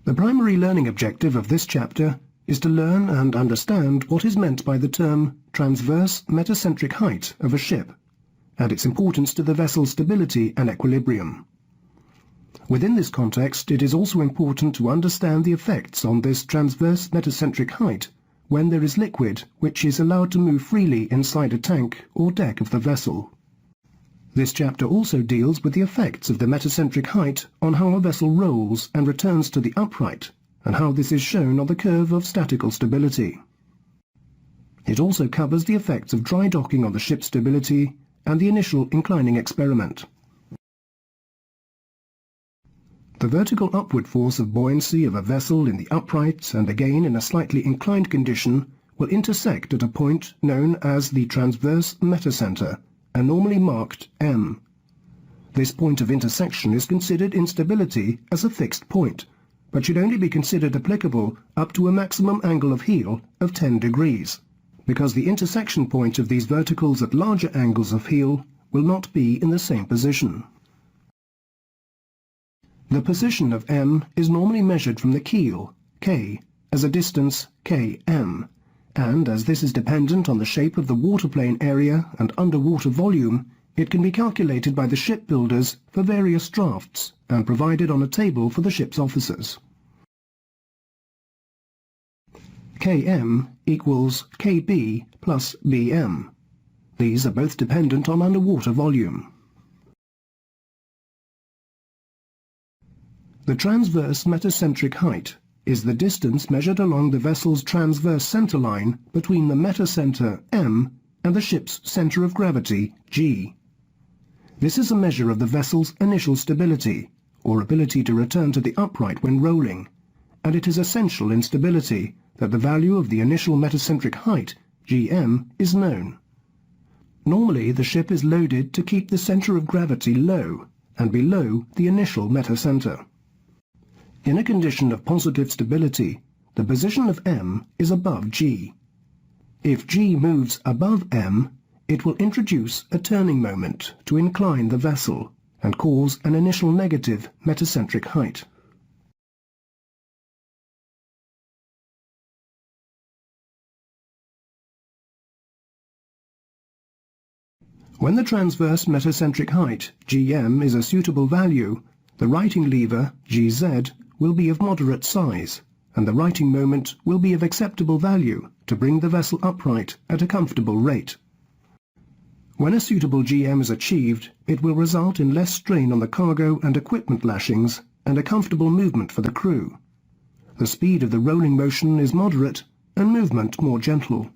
The primary learning objective of this chapter is to learn and understand what is meant by the term transverse metacentric height of a ship, and its importance to the vessel's stability and equilibrium. Within this context, it is also important to understand the effects on this transverse metacentric height when there is liquid which is allowed to move freely inside a tank or deck of the vessel. This chapter also deals with the effects of the metacentric height on how a vessel rolls and returns to the upright, and how this is shown on the curve of statical stability. It also covers the effects of dry docking on the ship's stability and the initial inclining experiment. The vertical upward force of buoyancy of a vessel in the upright and again in a slightly inclined condition will intersect at a point known as the transverse metacenter, and normally marked M. This point of intersection is considered in stability as a fixed point, but should only be considered applicable up to a maximum angle of heel of 10 degrees, because the intersection point of these verticals at larger angles of heel will not be in the same position. The position of M is normally measured from the keel, K, as a distance km, and as this is dependent on the shape of the waterplane area and underwater volume, it can be calculated by the shipbuilders for various drafts and provided on a table for the ship's officers. Km equals Kb plus Bm. These are both dependent on underwater volume. The transverse metacentric height is the distance measured along the vessel's transverse center line between the metacenter M and the ship's center of gravity G. This is a measure of the vessel's initial stability, or ability to return to the upright when rolling, and it is essential in stability that the value of the initial metacentric height, Gm, is known. Normally the ship is loaded to keep the center of gravity low and below the initial metacenter. In a condition of positive stability, the position of M is above G. If G moves above M, it will introduce a turning moment to incline the vessel and cause an initial negative metacentric height. When the transverse metacentric height, Gm, is a suitable value, the righting lever, Gz, will be of moderate size, and the righting moment will be of acceptable value to bring the vessel upright at a comfortable rate. When a suitable Gm is achieved, it will result in less strain on the cargo and equipment lashings and a comfortable movement for the crew. The speed of the rolling motion is moderate and movement more gentle.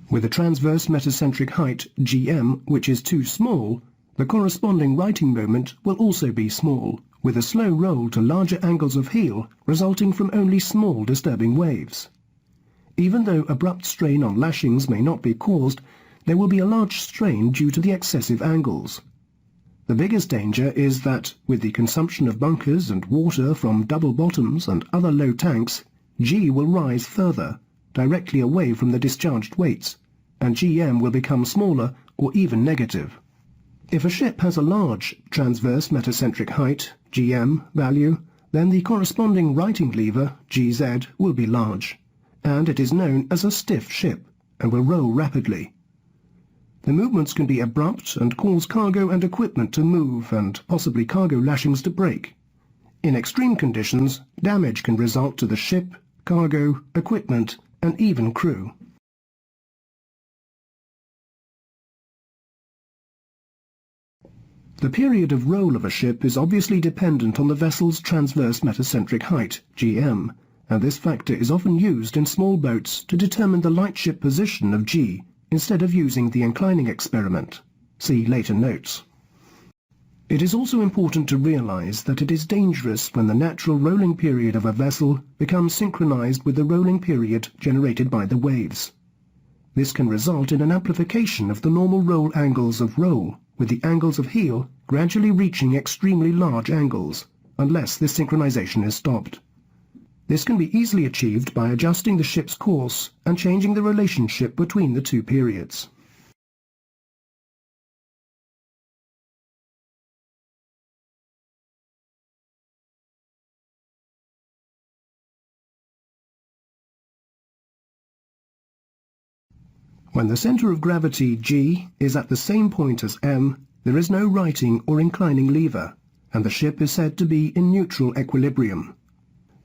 With a transverse metacentric height, Gm, which is too small, the corresponding righting moment will also be small, with a slow roll to larger angles of heel resulting from only small disturbing waves. Even though abrupt strain on lashings may not be caused, there will be a large strain due to the excessive angles. The biggest danger is that, with the consumption of bunkers and water from double bottoms and other low tanks, G will rise further, directly away from the discharged weights, and Gm will become smaller or even negative. If a ship has a large transverse metacentric height, Gm, value, then the corresponding righting lever, Gz, will be large, and it is known as a stiff ship, and will roll rapidly. The movements can be abrupt and cause cargo and equipment to move and possibly cargo lashings to break. In extreme conditions, damage can result to the ship, cargo, equipment, and even crew. The period of roll of a ship is obviously dependent on the vessel's transverse metacentric height, Gm, and this factor is often used in small boats to determine the lightship position of G instead of using the inclining experiment. See later notes. It is also important to realize that it is dangerous when the natural rolling period of a vessel becomes synchronized with the rolling period generated by the waves. This can result in an amplification of the normal roll angles of roll, with the angles of heel gradually reaching extremely large angles, unless this synchronization is stopped. This can be easily achieved by adjusting the ship's course and changing the relationship between the two periods. When the centre of gravity G is at the same point as M, there is no righting or inclining lever, and the ship is said to be in neutral equilibrium.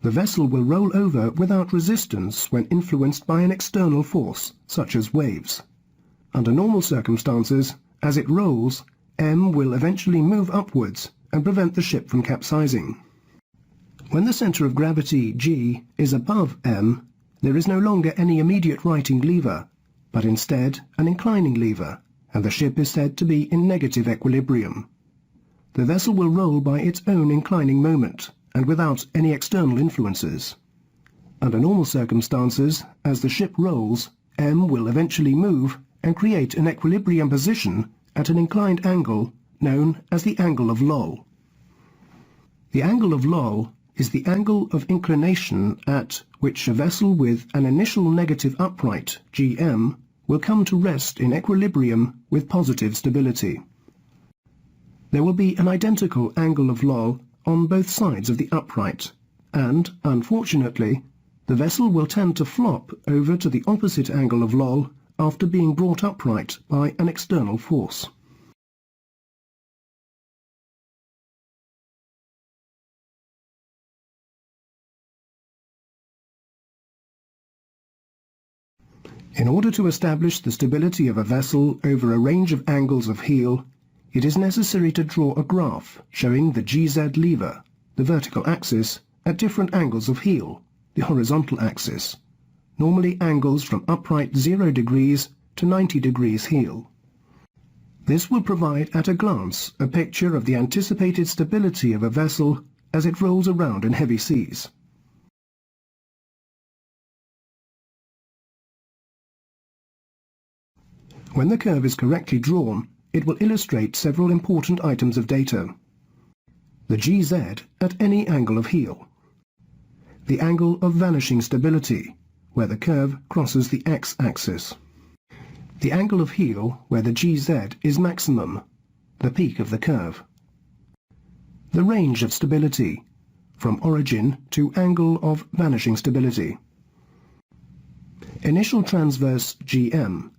The vessel will roll over without resistance when influenced by an external force, such as waves. Under normal circumstances, as it rolls, M will eventually move upwards and prevent the ship from capsizing. When the centre of gravity G is above M, there is no longer any immediate righting lever, but instead an inclining lever, and the ship is said to be in negative equilibrium. The vessel will roll by its own inclining moment, and without any external influences. Under normal circumstances, as the ship rolls, M will eventually move and create an equilibrium position at an inclined angle known as the angle of Loll. The angle of Loll is the angle of inclination at which a vessel with an initial negative upright, Gm, will come to rest in equilibrium with positive stability. There will be an identical angle of Loll on both sides of the upright, and, unfortunately, the vessel will tend to flop over to the opposite angle of Loll after being brought upright by an external force. In order to establish the stability of a vessel over a range of angles of heel, it is necessary to draw a graph showing the GZ lever, the vertical axis, at different angles of heel, the horizontal axis, normally angles from upright 0 degrees to 90 degrees heel. This will provide at a glance a picture of the anticipated stability of a vessel as it rolls around in heavy seas. When the curve is correctly drawn, it will illustrate several important items of data. The GZ at any angle of heel. The angle of vanishing stability, where the curve crosses the x-axis. The angle of heel where the GZ is maximum, the peak of the curve. The range of stability, from origin to angle of vanishing stability. Initial transverse GM.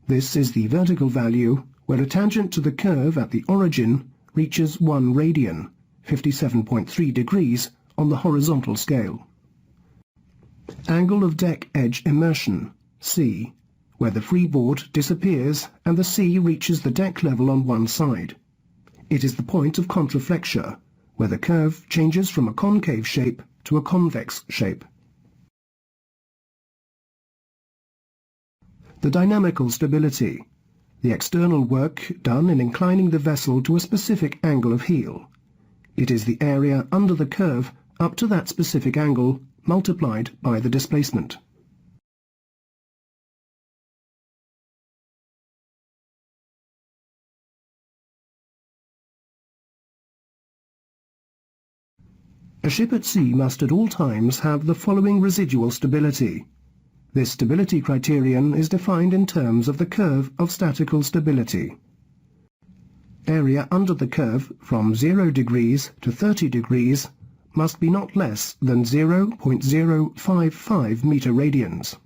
This is the vertical value where a tangent to the curve at the origin reaches 1 radian, 57.3 degrees, on the horizontal scale. Angle of deck edge immersion, C, where the freeboard disappears and the sea reaches the deck level on one side. It is the point of contraflexure, where the curve changes from a concave shape to a convex shape. The dynamical stability, the external work done in inclining the vessel to a specific angle of heel. It is the area under the curve up to that specific angle multiplied by the displacement. A ship at sea must at all times have the following residual stability. This stability criterion is defined in terms of the curve of statical stability. Area under the curve from 0 degrees to 30 degrees must be not less than 0.055 meter radians.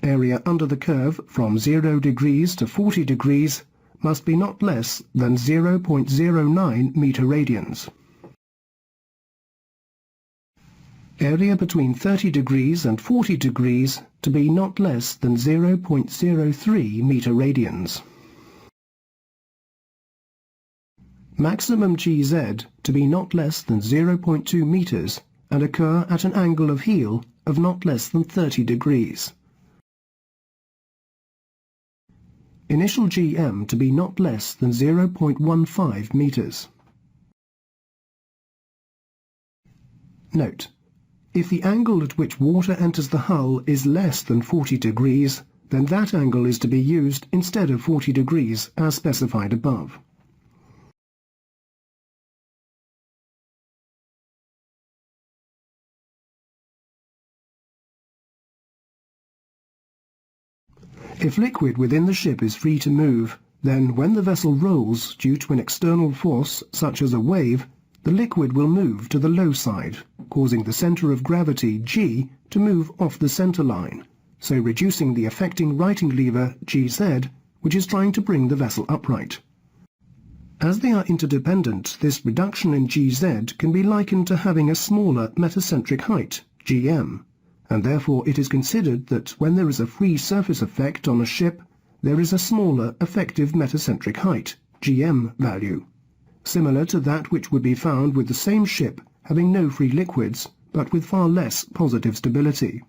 Area under the curve from 0 degrees to 40 degrees must be not less than 0.09 meter radians. Area between 30 degrees and 40 degrees to be not less than 0.03 meter radians. Maximum GZ to be not less than 0.2 meters and occur at an angle of heel of not less than 30 degrees. Initial GM to be not less than 0.15 meters. Note: if the angle at which water enters the hull is less than 40 degrees, then that angle is to be used instead of 40 degrees as specified above. If liquid within the ship is free to move, then when the vessel rolls due to an external force such as a wave, the liquid will move to the low side, causing the centre of gravity, G, to move off the centre line, so reducing the affecting righting lever, GZ, which is trying to bring the vessel upright. As they are interdependent, this reduction in GZ can be likened to having a smaller metacentric height, GM, and therefore it is considered that when there is a free surface effect on a ship, there is a smaller effective metacentric height, GM value, similar to that which would be found with the same ship having no free liquids, but with far less positive stability.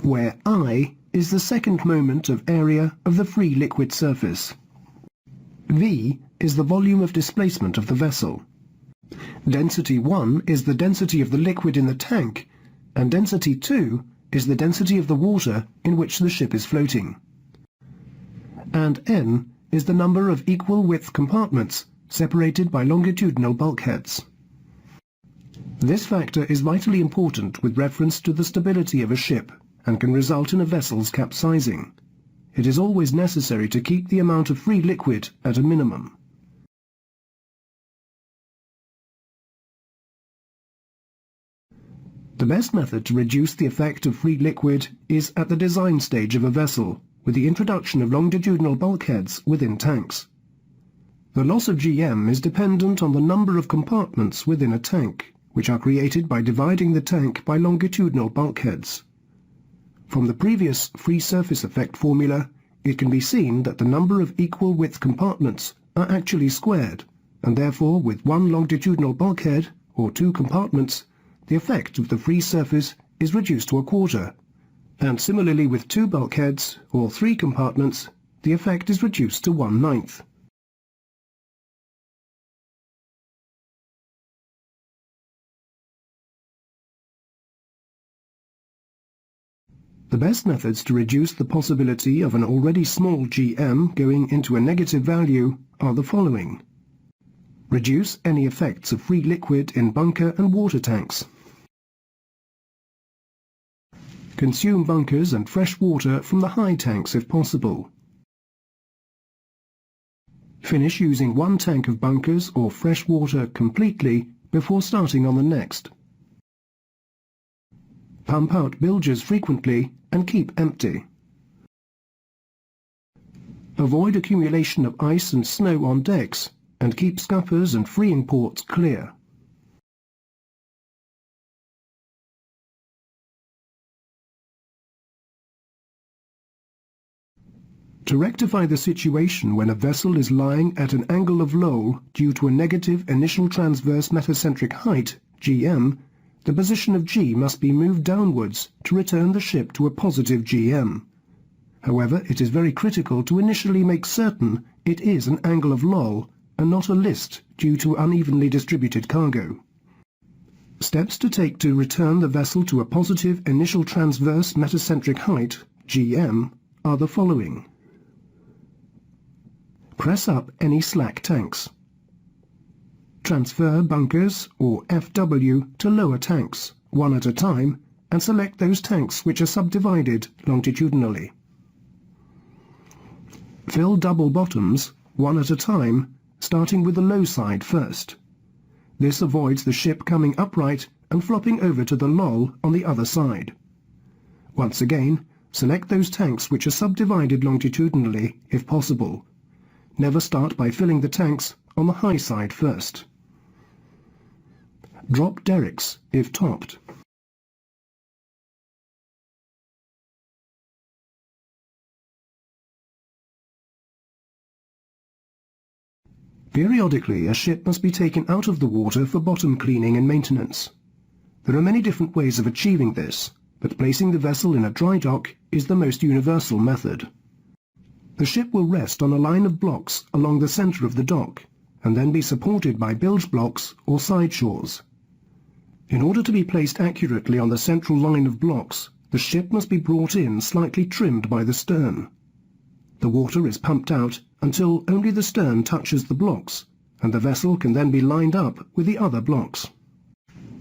Where I is the second moment of area of the free liquid surface. V is the volume of displacement of the vessel. Density 1 is the density of the liquid in the tank, and density 2 is the density of the water in which the ship is floating. And N is the number of equal width compartments separated by longitudinal bulkheads. This factor is vitally important with reference to the stability of a ship and can result in a vessel's capsizing. It is always necessary to keep the amount of free liquid at a minimum. The best method to reduce the effect of free liquid is at the design stage of a vessel, with the introduction of longitudinal bulkheads within tanks. The loss of GM is dependent on the number of compartments within a tank, which are created by dividing the tank by longitudinal bulkheads. From the previous free surface effect formula, it can be seen that the number of equal width compartments are actually squared, and therefore with one longitudinal bulkhead, or 2 compartments, the effect of the free surface is reduced to a quarter, and similarly with 2 bulkheads, or 3 compartments, the effect is reduced to 1/9. The best methods to reduce the possibility of an already small GM going into a negative value are the following. Reduce any effects of free liquid in bunker and water tanks. Consume bunkers and fresh water from the high tanks if possible. Finish using one tank of bunkers or fresh water completely before starting on the next. Pump out bilges frequently and keep empty. Avoid accumulation of ice and snow on decks and keep scuppers and freeing ports clear. To rectify the situation when a vessel is lying at an angle of lull due to a negative initial transverse metacentric height, GM, the position of G must be moved downwards to return the ship to a positive GM. However, it is very critical to initially make certain it is an angle of lull and not a list due to unevenly distributed cargo. Steps to take to return the vessel to a positive initial transverse metacentric height, GM, are the following. Press up any slack tanks. Transfer bunkers, or FW, to lower tanks, one at a time, and select those tanks which are subdivided longitudinally. Fill double bottoms, one at a time, starting with the low side first. This avoids the ship coming upright and flopping over to the lull on the other side. Once again, select those tanks which are subdivided longitudinally, if possible. Never start by filling the tanks on the high side first. Drop derricks, if topped. Periodically, a ship must be taken out of the water for bottom cleaning and maintenance. There are many different ways of achieving this, but placing the vessel in a dry dock is the most universal method. The ship will rest on a line of blocks along the centre of the dock, and then be supported by bilge blocks or side shores. In order to be placed accurately on the central line of blocks, the ship must be brought in slightly trimmed by the stern. The water is pumped out until only the stern touches the blocks, and the vessel can then be lined up with the other blocks.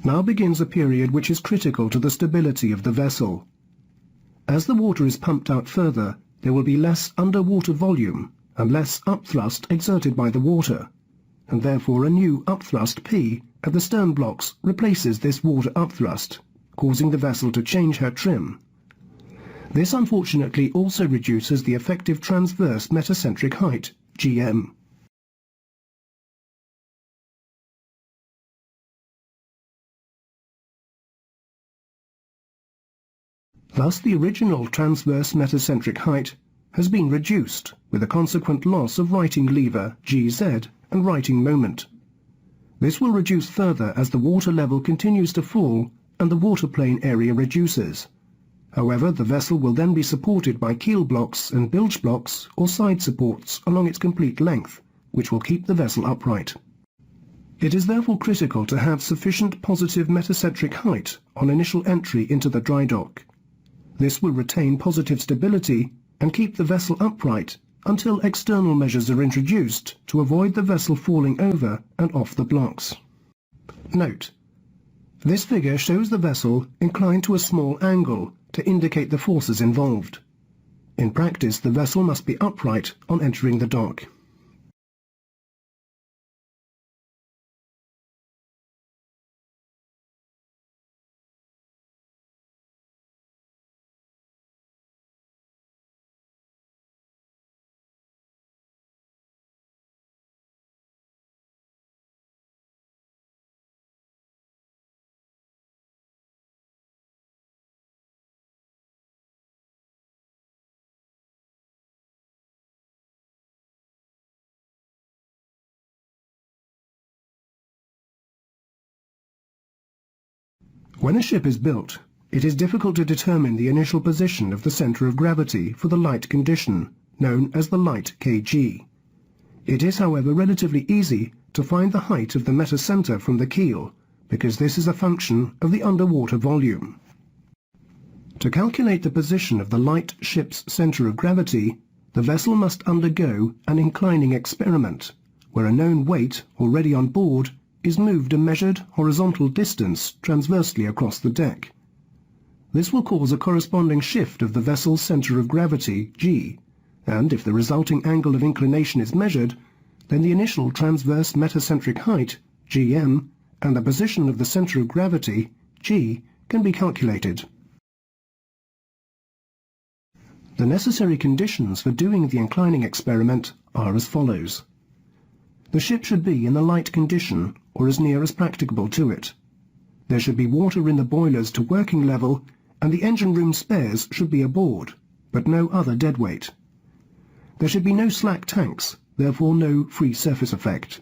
Now begins a period which is critical to the stability of the vessel. As the water is pumped out further, there will be less underwater volume and less upthrust exerted by the water, and therefore a new upthrust P at the stern blocks replaces this water upthrust, causing the vessel to change her trim. This unfortunately also reduces the effective transverse metacentric height, GM. Thus the original transverse metacentric height has been reduced, with a consequent loss of righting lever, GZ, and righting moment. This will reduce further as the water level continues to fall and the waterplane area reduces. However, the vessel will then be supported by keel blocks and bilge blocks or side supports along its complete length, which will keep the vessel upright. It is therefore critical to have sufficient positive metacentric height on initial entry into the dry dock. This will retain positive stability and keep the vessel upright until external measures are introduced to avoid the vessel falling over and off the blocks. Note: this figure shows the vessel inclined to a small angle to indicate the forces involved. In practice, the vessel must be upright on entering the dock. When a ship is built, it is difficult to determine the initial position of the centre of gravity for the light condition, known as the light kg. It is, however, relatively easy to find the height of the metacentre from the keel, because this is a function of the underwater volume. To calculate the position of the light ship's centre of gravity, the vessel must undergo an inclining experiment, where a known weight already on board is moved a measured horizontal distance transversely across the deck. This will cause a corresponding shift of the vessel's centre of gravity, G, and if the resulting angle of inclination is measured, then the initial transverse metacentric height, GM, and the position of the centre of gravity, G, can be calculated. The necessary conditions for doing the inclining experiment are as follows. The ship should be in the light condition, or as near as practicable to it. There should be water in the boilers to working level, and the engine room spares should be aboard, but no other deadweight. There should be no slack tanks, therefore no free surface effect.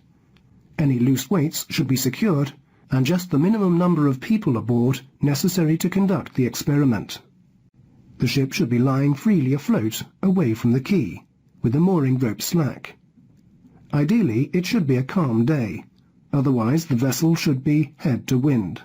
Any loose weights should be secured, and just the minimum number of people aboard necessary to conduct the experiment. The ship should be lying freely afloat, away from the quay, with the mooring rope slack. Ideally, it should be a calm day. Otherwise, the vessel should be head to wind.